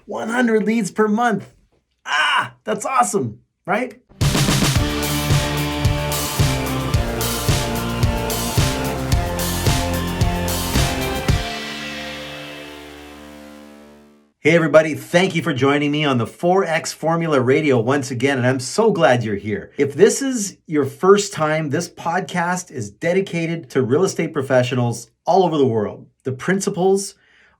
100 leads per month. That's awesome, right? Hey everybody, thank you for joining me on the Forex Formula Radio once again, and I'm so glad you're here. If this is your first time, this podcast is dedicated to real estate professionals all over the world. The principles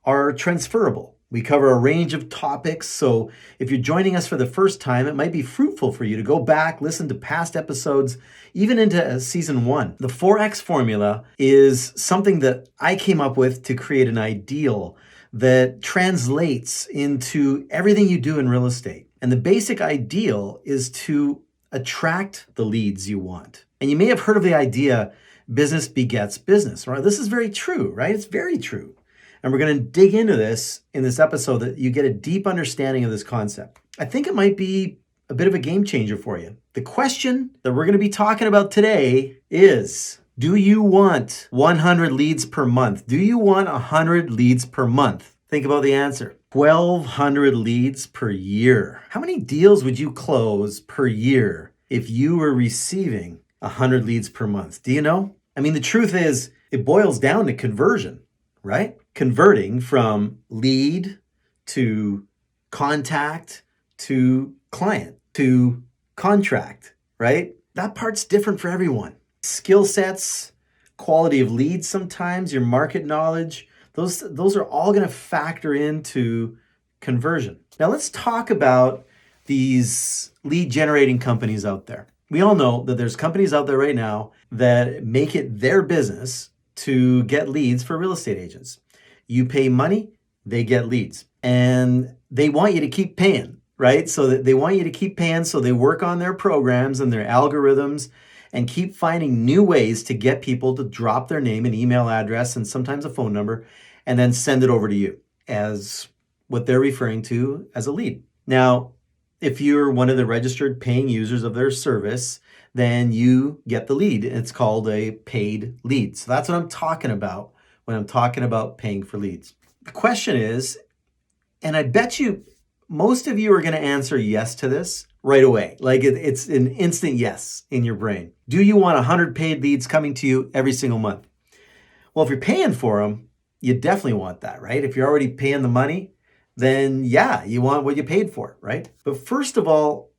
are transferable. We cover a range of topics, so if you're joining us for the first time, it might be fruitful for you to go back, listen to past episodes, even into season 1. The Forex Formula is something that I came up with to create an ideal that translates into everything you do in real estate. And the basic ideal is to attract the leads you want. And you may have heard of the idea, business begets business, right? This is very true, right? It's very true. And we're going to dig into this in this episode that you get a deep understanding of this concept. I think it might be a bit of a game changer for you. The question that we're going to be talking about today is, do you want 100 leads per month? Do you want 100 leads per month? Think about the answer. 1,200 leads per year. How many deals would you close per year if you were receiving 100 leads per month? Do you know? I mean, the truth is, it boils down to conversion, right? Converting from lead to contact to client to contract, right? That part's different for everyone. Skill sets, quality of leads sometimes, your market knowledge, those are all going to factor into conversion. Now let's talk about these lead generating companies out there. We all know that there's companies out there right now that make it their business to get leads for real estate agents. You pay money, they get leads. And they want you to keep paying, right? So that they want you to keep paying, so they work on their programs and their algorithms and keep finding new ways to get people to drop their name and email address and sometimes a phone number and then send it over to you as what they're referring to as a lead. Now, if you're one of the registered paying users of their service, then you get the lead. It's called a paid lead. So that's what I'm talking about when I'm talking about paying for leads. The question is, and I bet you most of you are going to answer yes to this right away. Like it's an instant yes in your brain. Do you want 100 paid leads coming to you every single month? Well, if you're paying for them, you definitely want that, right? If you're already paying the money, then yeah, you want what you paid for, right? But first of all,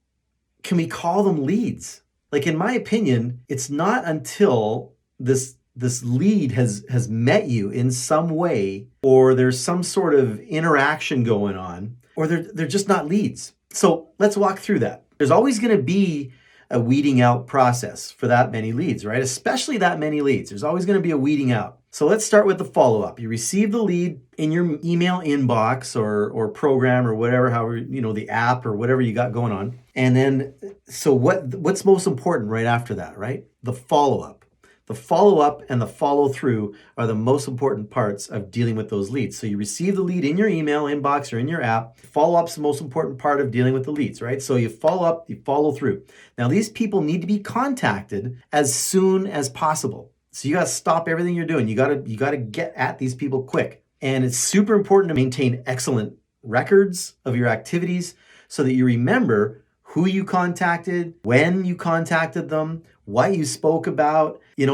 can we call them leads? Like in my opinion, it's not until this lead has met you in some way, or there's some sort of interaction going on, or they're just not leads. So let's walk through that. There's always going to be a weeding out process for that many leads, right? Especially that many leads. There's always going to be a weeding out. So let's start with the follow-up. You receive the lead in your email inbox or program or whatever, however, the app or whatever you got going on. And then, so what's most important right after that, right? The follow-up. The follow-up and the follow-through are the most important parts of dealing with those leads. So you receive the lead in your email inbox or in your app. Follow-up's the most important part of dealing with the leads, right? So you follow up, you follow through. Now, these people need to be contacted as soon as possible. So you got to stop everything you're doing. You got to get at these people quick. And it's super important to maintain excellent records of your activities so that you remember who you contacted, when you contacted them, what you spoke about. You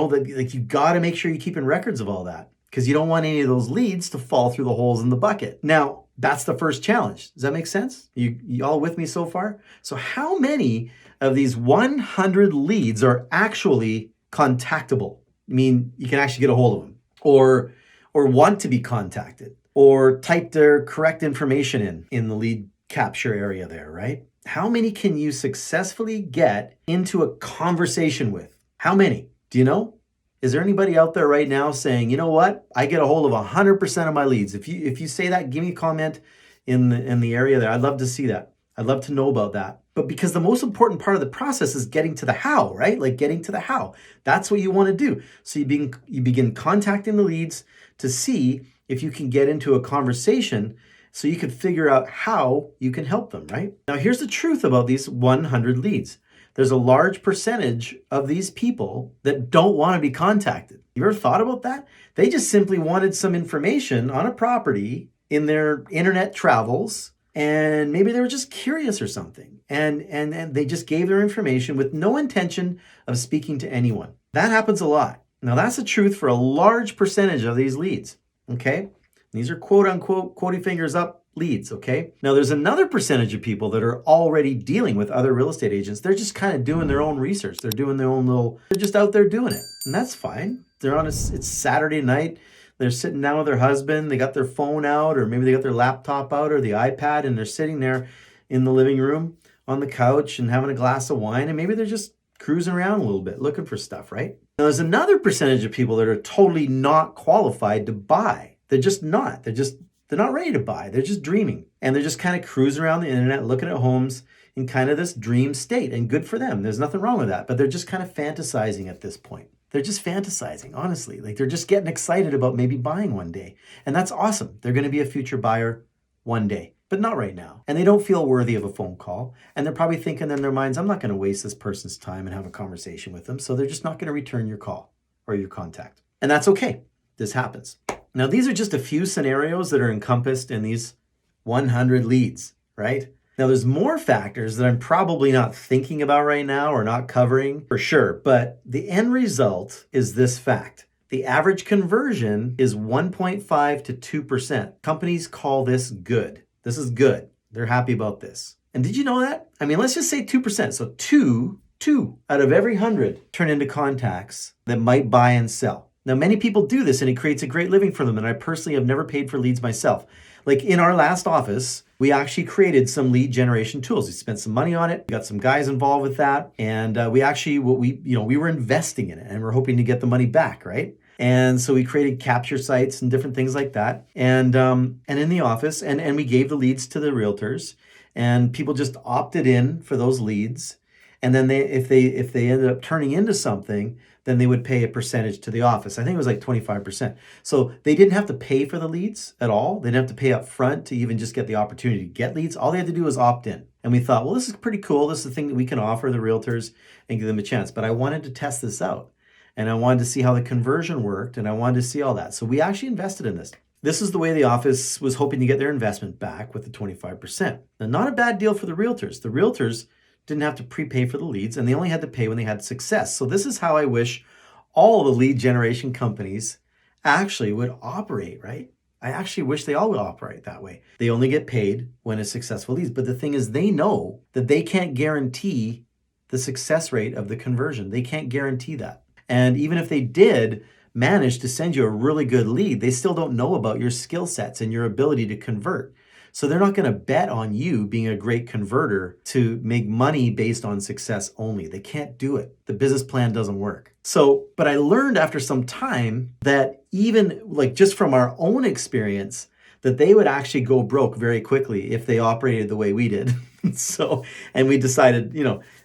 got to make sure you're keeping records of all that, because you don't want any of those leads to fall through the holes in the bucket. Now, that's the first challenge. Does that make sense? You all with me so far? So how many of these 100 leads are actually contactable? I mean, you can actually get a hold of them or want to be contacted or type their correct information in the lead capture area there, right? How many can you successfully get into a conversation with? How many? Do you know? Is there anybody out there right now saying, you know what? I get a hold of 100% of my leads. If you say that, give me a comment in the area there. I'd love to see that. I'd love to know about that. But because the most important part of the process is getting to the how, right? Like getting to the how. That's what you want to do. So you begin contacting the leads to see if you can get into a conversation so you can figure out how you can help them, right? Now, here's the truth about these 100 leads. There's a large percentage of these people that don't want to be contacted. You ever thought about that? They just simply wanted some information on a property in their internet travels, and maybe they were just curious or something, and they just gave their information with no intention of speaking to anyone. That happens a lot. Now, that's the truth for a large percentage of these leads, okay? These are quote unquote, quoting fingers up leads, okay? Now, there's another percentage of people that are already dealing with other real estate agents. They're just kind of doing their own research. They're doing their own they're just out there doing it. And that's fine. It's Saturday night. They're sitting down with their husband. They got their phone out, or maybe they got their laptop out or the iPad, and they're sitting there in the living room on the couch and having a glass of wine. And maybe they're just cruising around a little bit looking for stuff, right? Now, there's another percentage of people that are totally not qualified to buy. They're just not. They're not ready to buy. They're just dreaming. And they're just kind of cruising around the internet, looking at homes in kind of this dream state. And good for them. There's nothing wrong with that. But they're just kind of fantasizing at this point. They're just fantasizing, honestly. Like, they're just getting excited about maybe buying one day. And that's awesome. They're going to be a future buyer one day, but not right now. And they don't feel worthy of a phone call. And they're probably thinking in their minds, I'm not going to waste this person's time and have a conversation with them. So they're just not going to return your call or your contact. And that's okay. This happens. Now, these are just a few scenarios that are encompassed in these 100 leads, right? Now, there's more factors that I'm probably not thinking about right now or not covering for sure, but the end result is this fact. The average conversion is 1.5 to 2%. Companies call this good. This is good. They're happy about this. And did you know that? I mean, let's just say 2%. So two out of every 100 turn into contacts that might buy and sell. Now, many people do this and it creates a great living for them. And I personally have never paid for leads myself. Like in our last office, we actually created some lead generation tools. We spent some money on it. We got some guys involved with that. And we were investing in it and we're hoping to get the money back, right? And so we created capture sites and different things like that. And in the office, and we gave the leads to the realtors, and people just opted in for those leads. And then if they ended up turning into something, then they would pay a percentage to the office. I think it was like 25%. So they didn't have to pay for the leads at all. They didn't have to pay up front to even just get the opportunity to get leads. All they had to do was opt in. And we thought, well, this is pretty cool. This is the thing that we can offer the realtors and give them a chance. But I wanted to test this out. And I wanted to see how the conversion worked. And I wanted to see all that. So we actually invested in this. This is the way the office was hoping to get their investment back with the 25%. Now, not a bad deal for the realtors. The realtors didn't have to prepay for the leads, and they only had to pay when they had success. So this is how I wish all the lead generation companies actually would operate, right? I actually wish they all would operate that way. They only get paid when it's successful leads. But the thing is, they know that they can't guarantee the success rate of the conversion. They can't guarantee that. And even if they did manage to send you a really good lead, they still don't know about your skill sets and your ability to convert. So they're not going to bet on you being a great converter to make money based on success only. They can't do it. The business plan doesn't work. So, but I learned after some time that even like just from our own experience, that they would actually go broke very quickly if they operated the way we did. And we decided,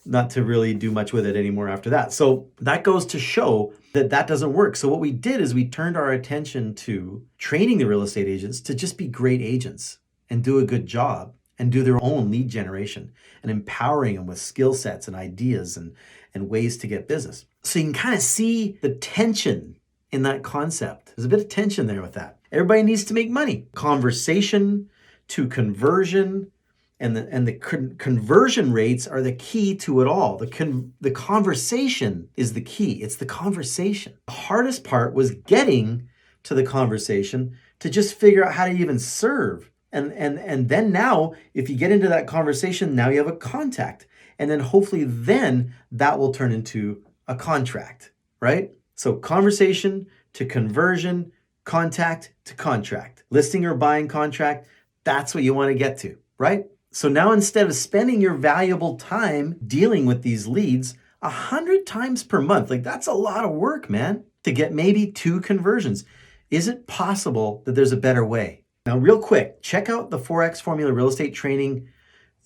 not to really do much with it anymore after that. So that goes to show that that doesn't work. So what we did is we turned our attention to training the real estate agents to just be great agents and do a good job and do their own lead generation and empowering them with skill sets and ideas and ways to get business. So you can kind of see the tension in that concept. There's a bit of tension there with that. Everybody needs to make money. Conversation to conversion, and the conversion rates are the key to it all. The conversation is the key. It's the conversation. The hardest part was getting to the conversation to just figure out how to even serve. And then now, if you get into that conversation, now you have a contact. And then hopefully then that will turn into a contract, right? So conversation to conversion, contact to contract. Listing or buying contract, that's what you want to get to, right? So now instead of spending your valuable time dealing with these leads 100 times per month, like that's a lot of work, man, to get maybe 2 conversions. Is it possible that there's a better way? Now, real quick, check out the Forex Formula Real Estate Training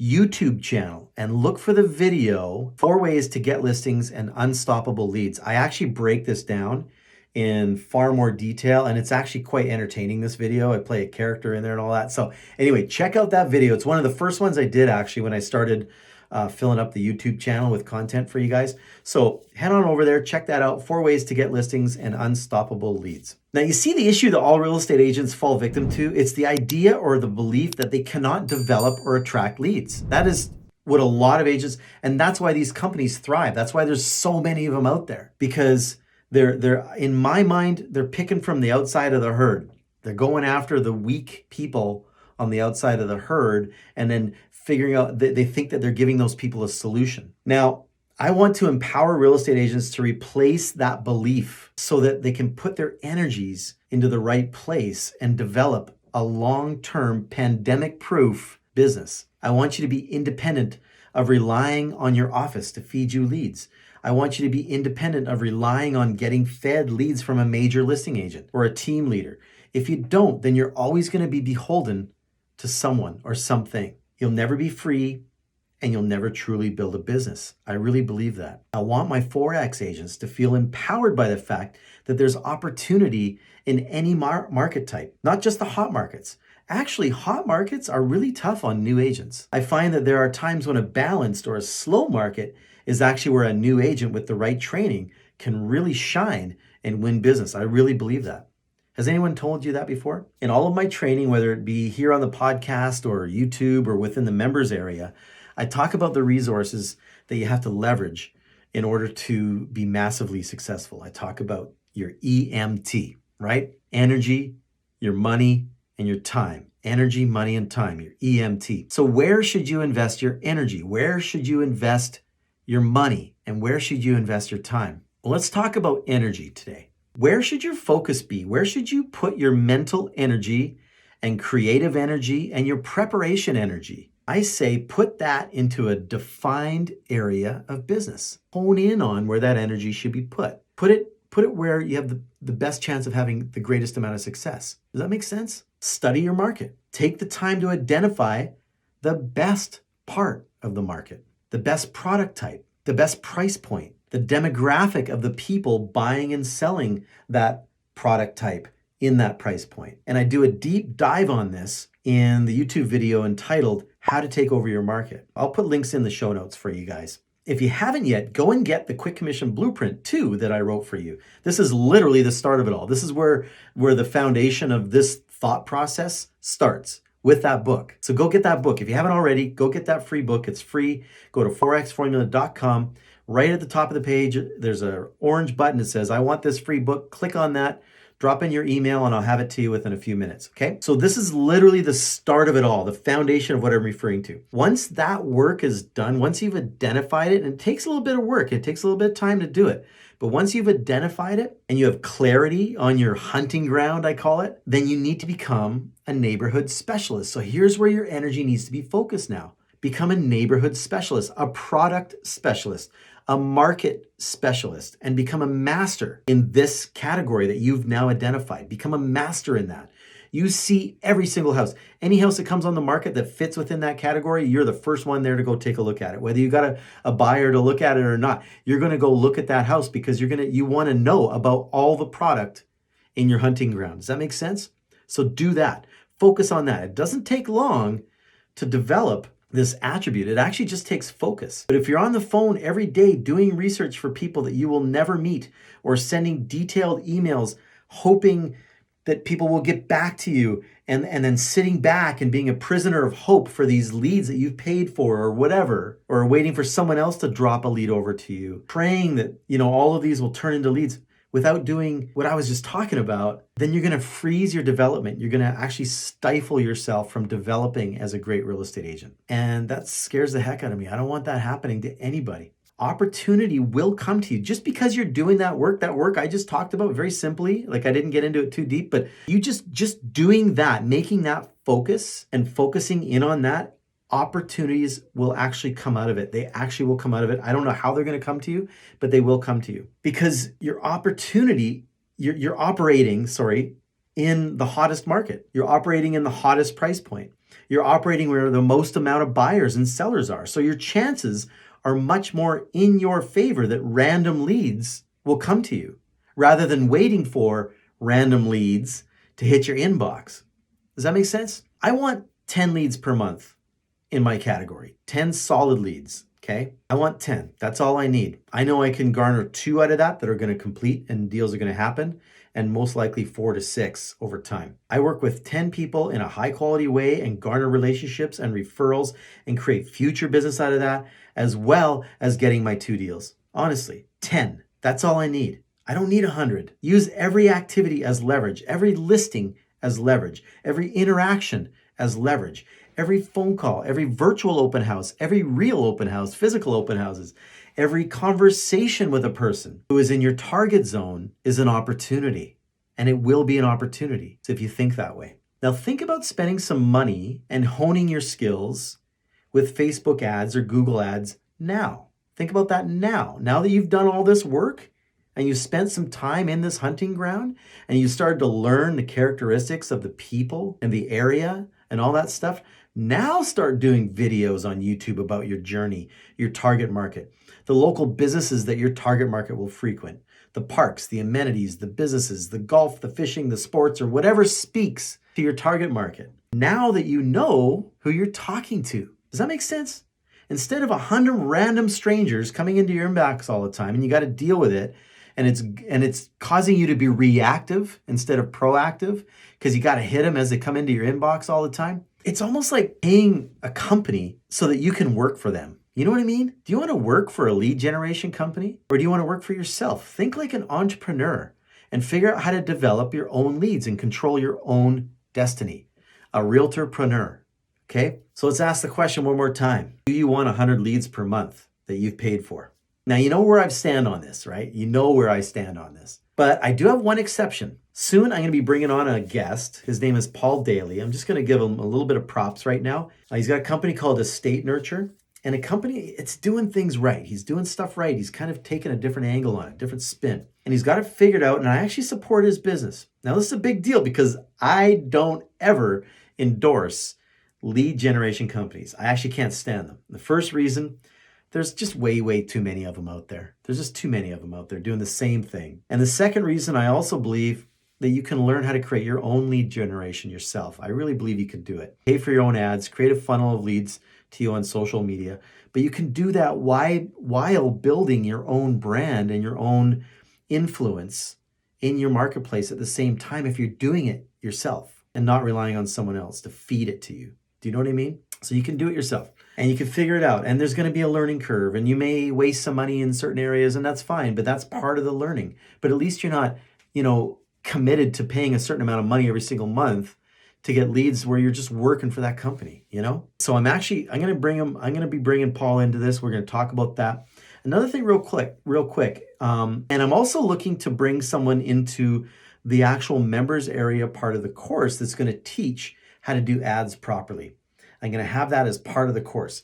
YouTube channel and look for the video, 4 ways to get listings and unstoppable leads. I actually break this down in far more detail, and it's actually quite entertaining, this video. I play a character in there and all that. So anyway, check out that video. It's one of the first ones I did actually when I started filling up the YouTube channel with content for you guys. So head on over there, check that out. 4 ways to get listings and unstoppable leads. Now, you see the issue that all real estate agents fall victim to? It's the idea or the belief that they cannot develop or attract leads. That is what a lot of agents, and that's why these companies thrive. That's why there's so many of them out there, because they're in my mind, they're picking from the outside of the herd. They're going after the weak people on the outside of the herd and then figuring out that they think that they're giving those people a solution. Now, I want to empower real estate agents to replace that belief so that they can put their energies into the right place and develop a long-term pandemic-proof business. I want you to be independent of relying on your office to feed you leads. I want you to be independent of relying on getting fed leads from a major listing agent or a team leader. If you don't, then you're always going to be beholden to someone or something. You'll never be free and you'll never truly build a business. I really believe that. I want my Forex agents to feel empowered by the fact that there's opportunity in any market type, not just the hot markets. Actually, hot markets are really tough on new agents. I find that there are times when a balanced or a slow market is actually where a new agent with the right training can really shine and win business. I really believe that. Has anyone told you that before? In all of my training, whether it be here on the podcast or YouTube or within the members area, I talk about the resources that you have to leverage in order to be massively successful. I talk about your EMT, right? Energy, your money, and your time. Energy, money, and time, your EMT. So where should you invest your energy? Where should you invest your money? And where should you invest your time? Well, let's talk about energy today. Where should your focus be? Where should you put your mental energy and creative energy and your preparation energy? I say put that into a defined area of business. Hone in on where that energy should be put. Put it where you have the best chance of having the greatest amount of success. Does that make sense? Study your market. Take the time to identify the best part of the market, the best product type, the best price point, the demographic of the people buying and selling that product type in that price point. And I do a deep dive on this in the YouTube video entitled How to Take Over Your Market. I'll put links in the show notes for you guys. If you haven't yet, go and get the Quick Commission Blueprint 2 that I wrote for you. This is literally the start of it all. This is where the foundation of this thought process starts, with that book. So go get that book. If you haven't already, go get that free book. It's free. Go to forexformula.com. Right at the top of the page, there's an orange button that says, I want this free book. Click on that, drop in your email, and I'll have it to you within a few minutes, okay? So this is literally the start of it all, the foundation of what I'm referring to. Once that work is done, once you've identified it, and it takes a little bit of work, it takes a little bit of time to do it, but once you've identified it and you have clarity on your hunting ground, I call it, then you need to become a neighborhood specialist. So here's where your energy needs to be focused now. Become a neighborhood specialist, a product specialist, a market specialist, and become a master in this category that you've now identified. Become a master in that. You see every single house. Any house that comes on the market that fits within that category, you're the first one there to go take a look at it. Whether you got a buyer to look at it or not, you're going to go look at that house because you want to know about all the product in your hunting ground. Does that make sense? So do that. Focus on that. It doesn't take long to develop this attribute. It actually just takes focus. But if you're on the phone every day doing research for people that you will never meet, or sending detailed emails hoping that people will get back to you, and then sitting back and being a prisoner of hope for these leads that you've paid for or whatever, or waiting for someone else to drop a lead over to you, praying that all of these will turn into leads without doing what I was just talking about, then you're going to freeze your development. You're going to actually stifle yourself from developing as a great real estate agent. And that scares the heck out of me. I don't want that happening to anybody. Opportunity will come to you just because you're doing that work I just talked about very simply. Like, I didn't get into it too deep, but you just doing that, making that focus and focusing in on that, opportunities will actually come out of it. They actually will come out of it. I don't know how they're going to come to you, but they will come to you because your opportunity, you're operating, in the hottest market. You're operating in the hottest price point. You're operating where the most amount of buyers and sellers are. So your chances are much more in your favor that random leads will come to you rather than waiting for random leads to hit your inbox. Does that make sense? I want 10 leads per month in my category, 10 solid leads. Okay. I want 10. That's all I need. I know I can garner 2 out of that are going to complete and deals are going to happen, and most likely 4 to 6 over time. I work with 10 people in a high quality way and garner relationships and referrals and create future business out of that, as well as getting my 2 deals. Honestly, 10. That's all I need. I don't need 100. Use every activity as leverage, every listing as leverage, every interaction as leverage, every phone call, every virtual open house, every real open house, physical open houses, every conversation with a person who is in your target zone is an opportunity, and it will be an opportunity if you think that way. Now think about spending some money and honing your skills with Facebook ads or Google ads now. Think about that now. Now that you've done all this work and you've spent some time in this hunting ground and you started to learn the characteristics of the people and the area and all that stuff, now start doing videos on YouTube about your journey, your target market, the local businesses that your target market will frequent, the parks, the amenities, the businesses, the golf, the fishing, the sports, or whatever speaks to your target market. Now that you know who you're talking to. Does that make sense? Instead of 100 random strangers coming into your inbox all the time and you got to deal with it, and it's causing you to be reactive instead of proactive because you got to hit them as they come into your inbox all the time. It's almost like paying a company so that you can work for them. You know what I mean? Do you want to work for a lead generation company, or do you want to work for yourself? Think like an entrepreneur and figure out how to develop your own leads and control your own destiny. A realtorpreneur. Okay? So let's ask the question one more time. Do you want 100 leads per month that you've paid for? Now, you know where I stand on this, right? You know where I stand on this. But I do have one exception. Soon I'm going to be bringing on a guest. His name is Paul Daly. I'm just going to give him a little bit of props right now. He's got a company called Estate Nurture. And a company, it's doing things right. He's doing stuff right. He's kind of taking a different angle on it, different spin. And he's got it figured out. And I actually support his business. Now, this is a big deal because I don't ever endorse lead generation companies. I actually can't stand them. The first reason, there's just way too many of them out there. There's just too many of them out there doing the same thing. And the second reason, I also believe that you can learn how to create your own lead generation yourself. I really believe you can do it. Pay for your own ads, create a funnel of leads to you on social media. But you can do that while building your own brand and your own influence in your marketplace at the same time if you're doing it yourself and not relying on someone else to feed it to you. Do you know what I mean? So you can do it yourself and you can figure it out. And there's going to be a learning curve and you may waste some money in certain areas, and that's fine, but that's part of the learning. But at least you're not, committed to paying a certain amount of money every single month to get leads where you're just working for that company, So I'm going to be bringing Paul into this. We're going to talk about that. Another thing real quick. And I'm also looking to bring someone into the actual members area part of the course that's going to teach how to do ads properly. I'm going to have that as part of the course.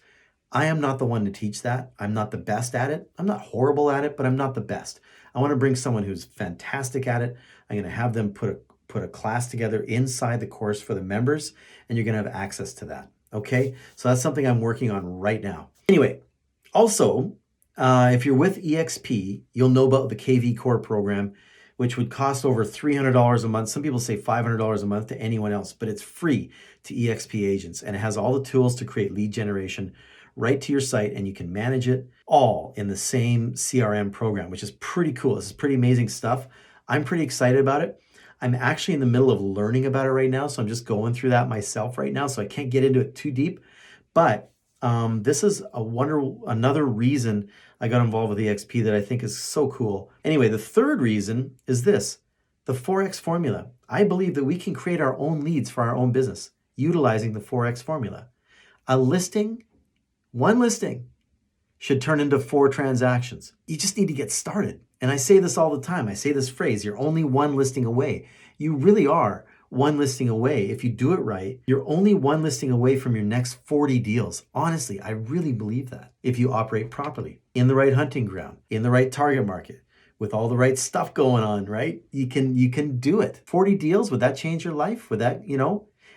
I am not the one to teach that. I'm not the best at it. I'm not horrible at it, but I'm not the best. I want to bring someone who's fantastic at it. I'm going to have them put a class together inside the course for the members, and you're going to have access to that. Okay? So that's something I'm working on right now. Anyway, also, if you're with EXP, you'll know about the KV Core program, which would cost over $300 a month. Some people say $500 a month to anyone else, but it's free to EXP agents. And it has all the tools to create lead generation right to your site, and you can manage it all in the same CRM program, which is pretty cool. This is pretty amazing stuff. I'm pretty excited about it. I'm actually in the middle of learning about it right now, so I'm just going through that myself right now, so I can't get into it too deep. But this is another reason I got involved with EXP that I think is so cool. Anyway, the third reason is this, the Forex Formula. I believe that we can create our own leads for our own business utilizing the Forex Formula. One listing should turn into 4 transactions. You just need to get started. And I say this all the time. I say this phrase, you're only one listing away. You really are one listing away. If you do it right, you're only one listing away from your next 40 deals. Honestly, I really believe that. If you operate properly, in the right hunting ground, in the right target market, with all the right stuff going on, right? You can do it. 40 deals, would that change your life? Would that,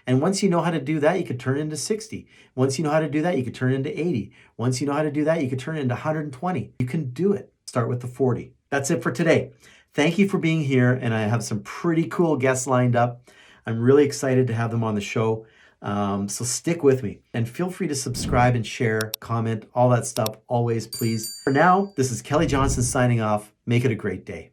And once you know how to do that, you could turn it into 60. Once you know how to do that, you could turn it into 80. Once you know how to do that, you could turn it into 120. You can do it. Start with the 40. That's it for today. Thank you for being here, and I have some pretty cool guests lined up. I'm really excited to have them on the show. So stick with me and feel free to subscribe and share, comment, all that stuff always, please. For now, this is Kelly Johnson signing off. Make it a great day.